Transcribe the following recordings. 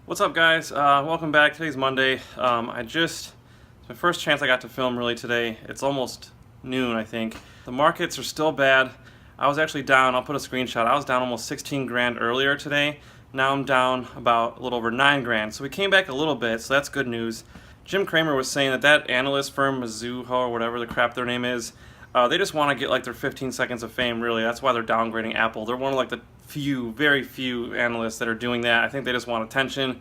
What's up, guys? Welcome back. Today's Monday. It's my first chance I got to film really today. It's almost noon, I think. The markets are still bad. I was actually down, I'll put a screenshot, I was down almost 16 grand earlier today. Now I'm down about a little over 9 grand. So we came back a little bit, so that's good news. Jim Cramer was saying that analyst firm, Mizuho or whatever the crap their name is, they just want to get like their 15 seconds of fame, really. That's why they're downgrading Apple. They're one of like the very few analysts that are doing that. I think they just want attention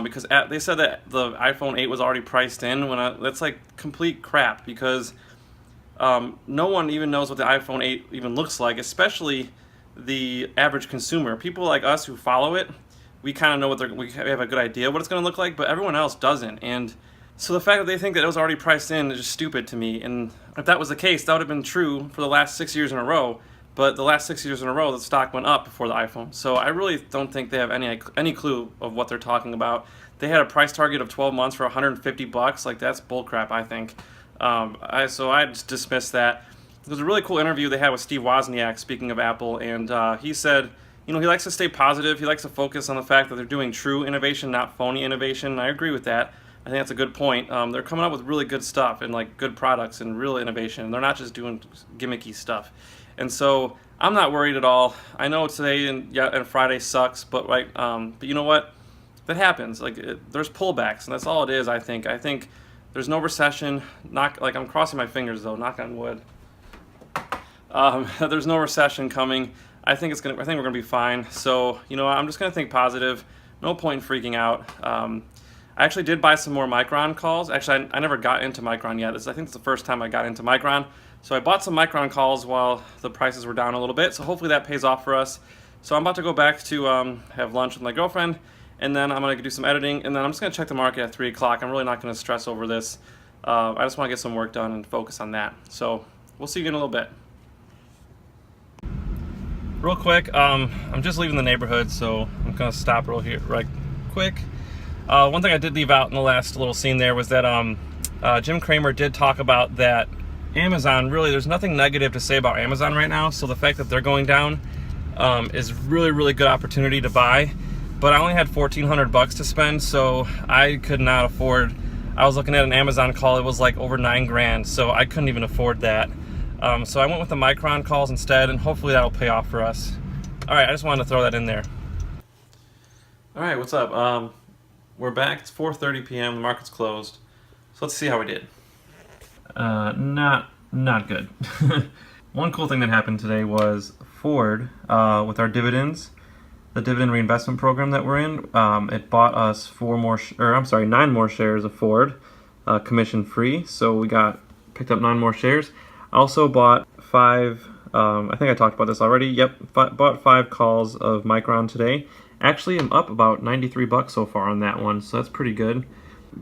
because they said that the iPhone 8 was already priced in. That's like complete crap because no one even knows what the iPhone 8 even looks like, especially the average consumer. People like us who follow it, we kind of know we have a good idea what it's going to look like, but everyone else doesn't. And so the fact that they think that it was already priced in is just stupid to me. And if that was the case, that would have been true for the last 6 years in a row. But the last 6 years in a row, the stock went up before the iPhone. So I really don't think they have any clue of what they're talking about. They had a price target of 12 months for $150. Like, that's bullcrap, I think. So I just dismissed that. There was a really cool interview they had with Steve Wozniak, speaking of Apple, and he said, you know, he likes to stay positive. He likes to focus on the fact that they're doing true innovation, not phony innovation. And I agree with that. I think that's a good point. They're coming up with really good stuff and like good products and real innovation. They're not just doing gimmicky stuff. And so I'm not worried at all. I know today and Friday sucks, but but you know what? That happens. There's pullbacks, and that's all it is. I think there's no recession. I'm crossing my fingers though. Knock on wood. There's no recession coming. I think we're gonna be fine. So you know, I'm just gonna think positive. No point in freaking out. I actually did buy some more Micron calls. Actually, I never got into Micron yet. I think it's the first time I got into Micron. So I bought some Micron calls while the prices were down a little bit. So hopefully that pays off for us. So I'm about to go back to have lunch with my girlfriend, and then I'm gonna do some editing, and then I'm just gonna check the market at 3 o'clock. I'm really not gonna stress over this. I just want to get some work done and focus on that. So we'll see you in a little bit. Real quick, I'm just leaving the neighborhood, so I'm gonna stop right quick. One thing I did leave out in the last little scene there was that Jim Cramer did talk about that Amazon, really, there's nothing negative to say about Amazon right now, so the fact that they're going down is really good opportunity to buy. But I only had $1,400 to spend, so I could not afford. I was looking at an Amazon call, it was like over 9 grand, so I couldn't even afford that. So I went with the Micron calls instead, and hopefully that'll pay off for us. Alright, I just wanted to throw that in there. Alright, what's up? We're back. It's 4:30 p.m. The market's closed. So let's see how we did. Not good. One cool thing that happened today was Ford, with our dividends, the dividend reinvestment program that we're in, it bought us 9 more shares of Ford, commission free. So we picked up 9 more shares. I also bought 5. I think I talked about this already. Yep, bought 5 calls of Micron today. Actually, I'm up about $93 so far on that one, so that's pretty good.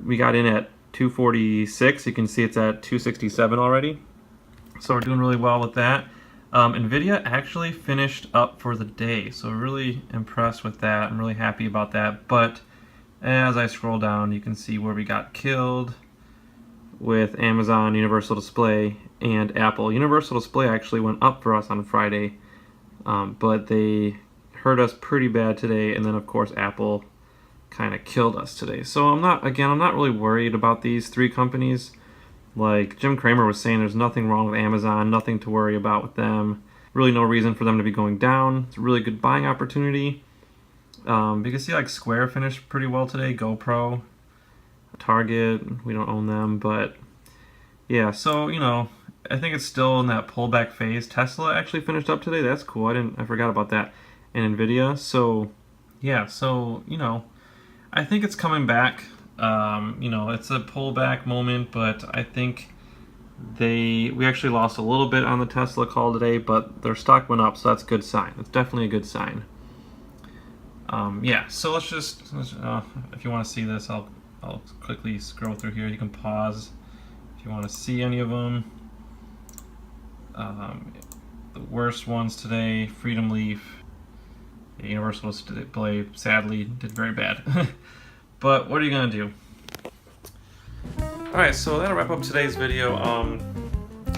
We got in at 246. You can see it's at 267 already. So we're doing really well with that. Nvidia actually finished up for the day, so really impressed with that. I'm really happy about that. But as I scroll down, you can see where we got killed with Amazon, Universal Display, and Apple. Universal Display actually went up for us on Friday, but they hurt us pretty bad today, and then of course Apple kind of killed us today. So I'm not really worried about these 3 companies. Like Jim Cramer was saying, there's nothing wrong with Amazon, nothing to worry about with them. Really no reason for them to be going down. It's a really good buying opportunity. You can see like Square finished pretty well today, GoPro, Target, we don't own them, but yeah, so you know, I think it's still in that pullback phase. Tesla actually finished up today. That's cool. I forgot about that. And Nvidia. So yeah, so you know, I think it's coming back. You know, it's a pullback moment, but I think we actually lost a little bit on the Tesla call today, but their stock went up, so that's a good sign. It's definitely a good sign. Yeah, so let's if you want to see this, I'll quickly scroll through here. You can pause if you want to see any of them. The worst ones today, Freedom Leaf. Universal Display sadly did very bad. But what are you gonna do? Alright, so that'll wrap up today's video.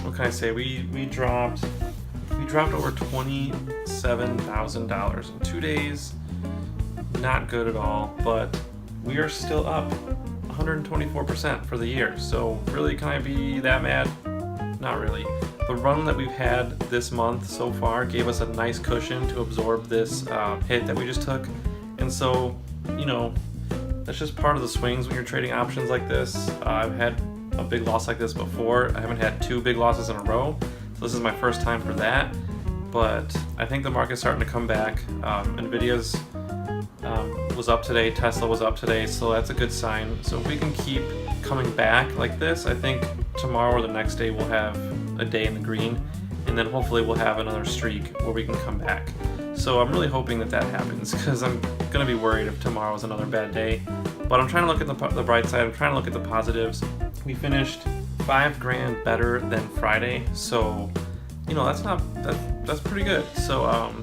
What can I say? We dropped over $27,000 in 2 days. Not good at all, but we are still up 124% for the year. So really, can I be that mad? Not really. The run that we've had this month so far gave us a nice cushion to absorb this hit that we just took. And so, you know, that's just part of the swings when you're trading options like this. I've had a big loss like this before. I haven't had 2 big losses in a row, so this is my first time for that. But I think the market's starting to come back. Nvidia's was up today, Tesla was up today, so that's a good sign. So if we can keep coming back like this, I think tomorrow or the next day we'll have a day in the green, and then hopefully we'll have another streak where we can come back. So I'm really hoping that that happens, because I'm going to be worried if tomorrow is another bad day. But I'm trying to look at the bright side. I'm trying to look at the positives. We finished $5,000 better than Friday, so you know that's pretty good. So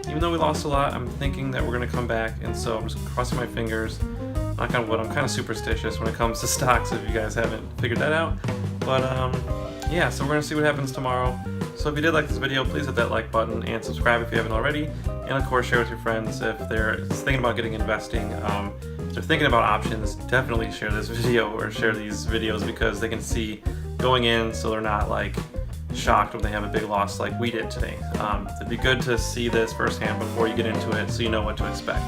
even though we lost a lot, I'm thinking that we're going to come back, and so I'm just crossing my fingers. Knock on wood. I'm kind of superstitious when it comes to stocks, if you guys haven't figured that out. But yeah, so we're going to see what happens tomorrow. So if you did like this video, please hit that like button and subscribe if you haven't already. And of course, share with your friends if they're thinking about getting investing. If they're thinking about options, definitely share this video or share these videos, because they can see going in, so they're not like shocked when they have a big loss like we did today. It'd be good to see this firsthand before you get into it, so you know what to expect.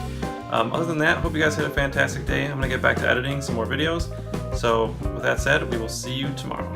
Other than that, hope you guys had a fantastic day. I'm going to get back to editing some more videos. So with that said, we will see you tomorrow.